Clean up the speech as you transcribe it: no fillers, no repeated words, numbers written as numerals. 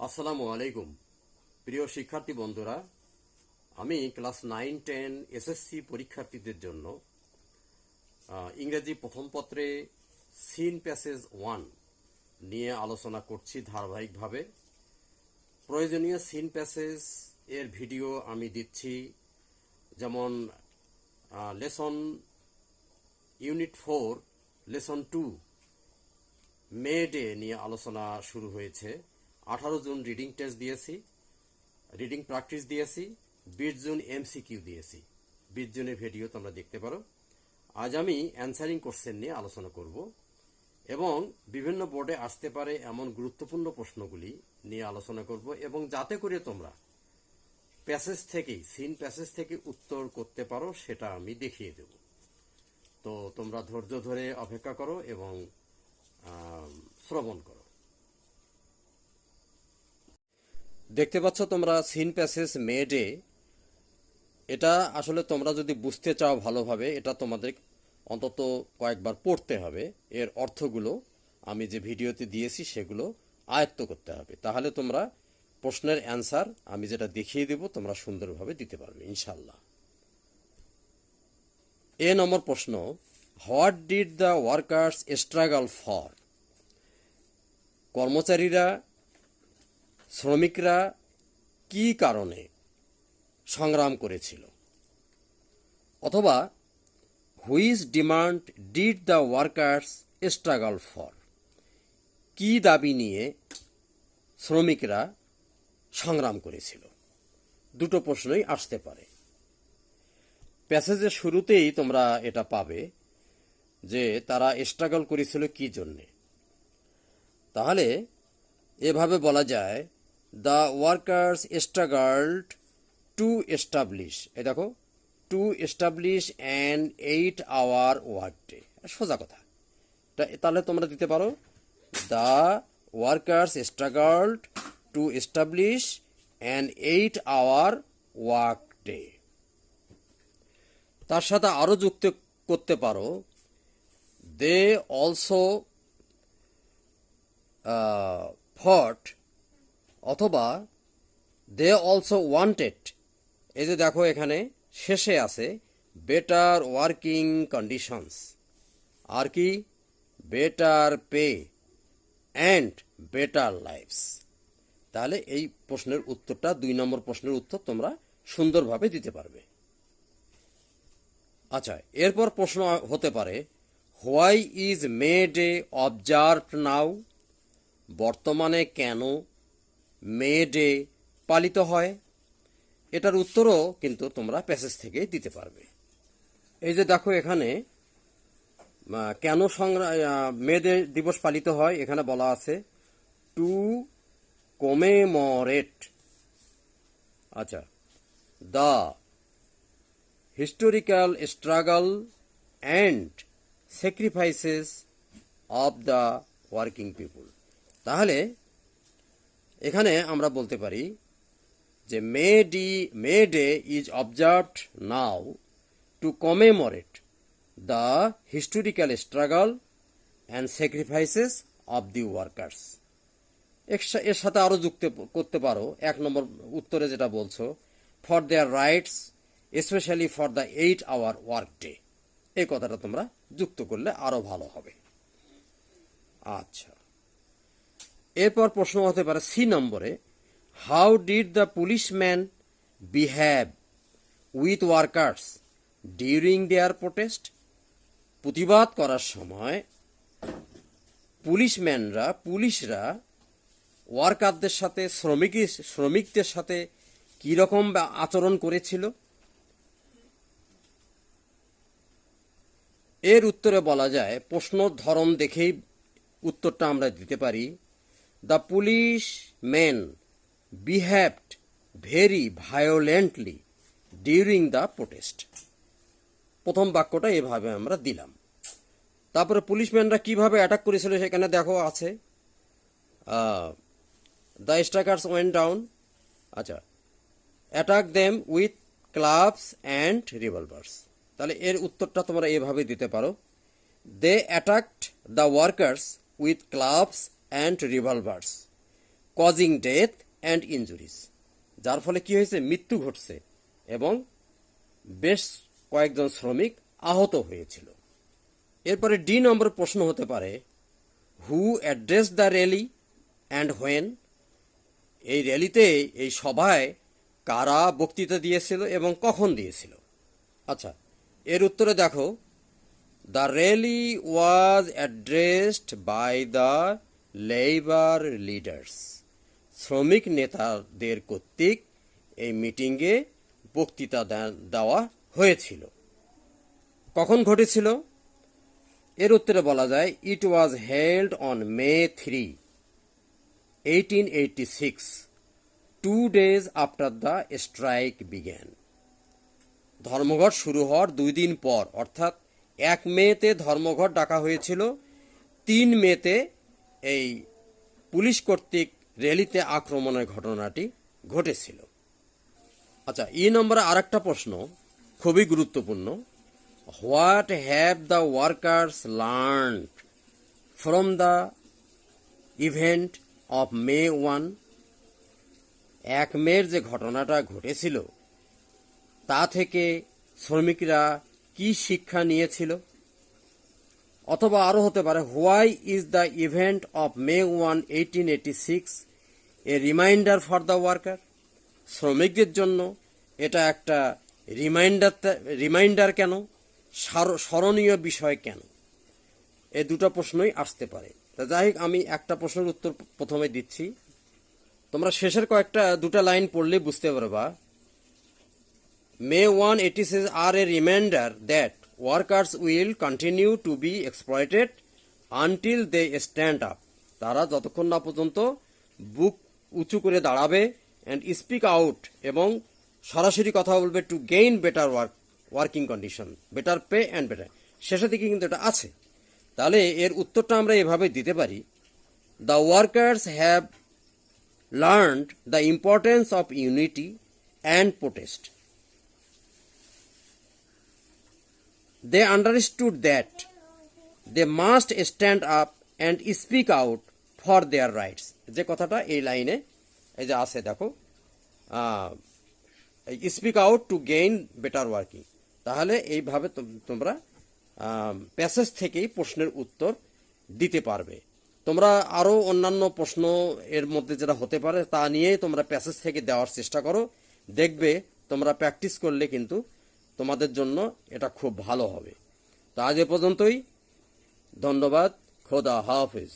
আসসালামু আলাইকুম প্রিয় শিক্ষার্থী বন্ধুরা, আমি ক্লাস 9-10 এসএসসি পরীক্ষার্থীদের জন্য ইংরেজি প্রথম পত্রে সিন প্যাসেজ 1 নিয়ে আলোচনা করছি ধারাবাহিকভাবে। প্রয়োজনীয় সিন প্যাসেজ এর ভিডিও আমি দিচ্ছি, যেমন lesson unit 4 lesson 2 May Day নিয়ে আলোচনা শুরু হয়েছে। 18 জুন রিডিং টেস্ট দিয়েছি, রিডিং প্র্যাকটিস দিয়েছি, 20 জুন এমসিকিউ দিয়েছি। 20 জুনের ভিডিও তোমরা দেখতে পারো। আজ আমি অ্যান্সারিং কোশ্চেন নিয়ে আলোচনা করব এবং বিভিন্ন বোর্ডে আসতে পারে এমন গুরুত্বপূর্ণ প্রশ্নগুলি নিয়ে আলোচনা করব, এবং যাতে করে তোমরা প্যাসেজ থেকেই সিন প্যাসেজ থেকে উত্তর করতে পারো সেটা আমি দেখিয়ে দেব। তো তোমরা ধৈর্য ধরে অপেক্ষা করো এবং শ্রবণ করো। দেখতে পাচ্ছ তোমরা সিন প্যাসেজ মে ডে। এটা আসলে তোমরা যদি বুঝতে চাও ভালোভাবে, এটা তোমাদের অন্তত কয়েকবার পড়তে হবে। এর অর্থগুলো আমি যে ভিডিওতে দিয়েছি সেগুলো আয়ত্ত করতে হবে, তাহলে তোমরা প্রশ্নের অ্যান্সার আমি যেটা দেখিয়ে দেব তোমরা সুন্দরভাবে দিতে পারবে ইনশাল্লাহ। এ নম্বর প্রশ্ন, what did the workers struggle for? কর্মচারীরা, শ্রমিকরা কি কারণে সংগ্রাম করেছিল? অথবা which demand did the workers struggle for? কি দাবি নিয়ে শ্রমিকরা সংগ্রাম করেছিল? দুটো প্রশ্নই আসতে পারে। প্যাসেজের শুরুতেই তোমরা এটা পাবে যে তারা স্ট্রাগল করেছিল কি জন্যে। তাহলে এভাবে বলা যায়, the workers struggled to establish, এই দেখো, to establish an 8-hour work day. সোজা কথা, তাহলে তোমরা দিতে পারো the workers struggled to establish an 8-hour work day. তার সাথে আরও যুক্ত করতে পারো, দে অলসো ফট, অথবা দে অলসো ওয়ান্টেড। এই যে দেখো এখানে শেষে আছে বেটার ওয়ার্কিং কন্ডিশনস, আর কি better pay and better lifes. তাহলে এই প্রশ্নের উত্তরটা, 2 নম্বর প্রশ্নের উত্তর তোমরা সুন্দরভাবে দিতে পারবে। আচ্ছা, এরপর প্রশ্ন হতে পারে, why is May Day observed now? বর্তমানে কেন মে ডে পালিত হয়? এটার উত্তরও কিন্তু তোমরা প্যাসেজ থেকে দিতে পারবে। এই যে দেখো এখানে কেন মে ডে দিবস পালিত হয়, এখানে বলা আছে টু কমেমোরেট, আচ্ছা, the historical struggle and sacrifices of the working people. তাহলে এখানে আমরা বলতে পারি যে May Day is observed now to commemorate the historical struggle and sacrifices of the workers. এর সাথে আরও যুক্ত করতে পারো 1 নম্বর উত্তরে যেটা বলছো, for their rights specially for the 8-hour work day. এই কথাটা তোমরা যুক্ত করলে আরও ভালো হবে। আচ্ছা, এরপর প্রশ্ন হতে পারে সি নম্বরে, how did the policeman behave with workers during there protest? প্রতিবাদ করার সময় পুলিশরা ওয়ার্কারদের সাথে, শ্রমিকদের সাথে কীরকম আচরণ করেছিল? এর উত্তরে বলা যায়, প্রশ্নর ধরন দেখেই উত্তরটা আমরা দিতে পারি, the policemen behaved very violently during the protest. প্রথম বাক্যটা এভাবে আমরা দিলাম। তারপরে পুলিশম্যানরা কিভাবে অ্যাটাক করেছিল সেখানে দেখো আছে, দ্য স্ট্রাইকার্স ওয়েন্ট ডাউন, আচ্ছা, attack them with clubs and revolvers. তাহলে এর উত্তরটা তোমরা এভাবে দিতে পারো, they attacked the workers with clubs and revolvers. Causing death and injuries, যার ফলে কি হয়েছে, মৃত্যু ঘটছে এবং বেশ কয়েকজন শ্রমিক আহত হয়েছিল। এরপরে ডি নম্বর প্রশ্ন হতে পারে, who address the rally and when, এই র্যালিতে, এই সভায় কারা বক্তৃতা দিয়েছিল এবং কখন দিয়েছিল। আচ্ছা, এর উত্তরে দেখো, the rally was addressed by the labour leaders, শ্রমিক নেতাদের কর্তৃক এই মিটিংয়ে বক্তৃতা দেওয়া হয়েছিল। কখন ঘটেছিল? এর উত্তরে বলা যায়, ইট was held on May 3, 1886, 2 days after the strike began. ধর্মঘট শুরু হওয়ার 2 দিন পর, অর্থাৎ 1 মেতে ধর্মঘট ডাকা হয়েছিল, 3 মেতে এই পুলিশ কর্তৃক র্যালিতে আক্রমণের ঘটনাটি ঘটেছিল। আচ্ছা, ই নম্বরে আরেকটা প্রশ্ন খুবই গুরুত্বপূর্ণ, what have the workers learned from the event of May 1, 1 মের যে ঘটনাটা ঘটেছিল তা থেকে শ্রমিকরা কি শিক্ষা নিয়েছিল? অথবা আরও হতে পারে, why is the event of May 1, 1886 A reminder for the worker, শ্রমিকদের জন্য এটা একটা রিমাইন্ডার কেন, স্মরণীয় বিষয় কেন? এই দুটো প্রশ্নই আসতে পারে। তা যাই হোক, আমি একটা প্রশ্নের উত্তর প্রথমে দিচ্ছি, তোমরা শেষের দুটা লাইন পড়লে বুঝতে পারবা। May 1, 86 are a reminder that workers will continue to be exploited until they stand up. তারা যতক্ষণ না পর্যন্ত বুক উঁচু করে দাঁড়াবে and speak out এবং সরাসরি কথা বলবে to gain better working condition, better pay and better, শেষের দিকে কিন্তু এটা আছে। তাহলে এর উত্তরটা আমরা এভাবে দিতে পারি, the workers have learned the importance of unity and protest. They understood that they must stand up and speak out for their rights. যে কথাটা এই লাইনে এই যে আছে দেখো, speak out to gain better working. তাহলে এইভাবে তোমরা প্যাসেজ থেকেই প্রশ্নের উত্তর দিতে পারবে। তোমরা আরও অন্যান্য প্রশ্ন এর মধ্যে যেটা হতে পারে তা নিয়েই তোমরা প্যাসেজ থেকে দেওয়ার চেষ্টা করো, দেখবে তোমরা প্র্যাকটিস করলে কিন্তু তোমাদের জন্য এটা খুব ভালো হবে। তো আজ এ পর্যন্তই, ধন্যবাদ, খোদা হাফেজ।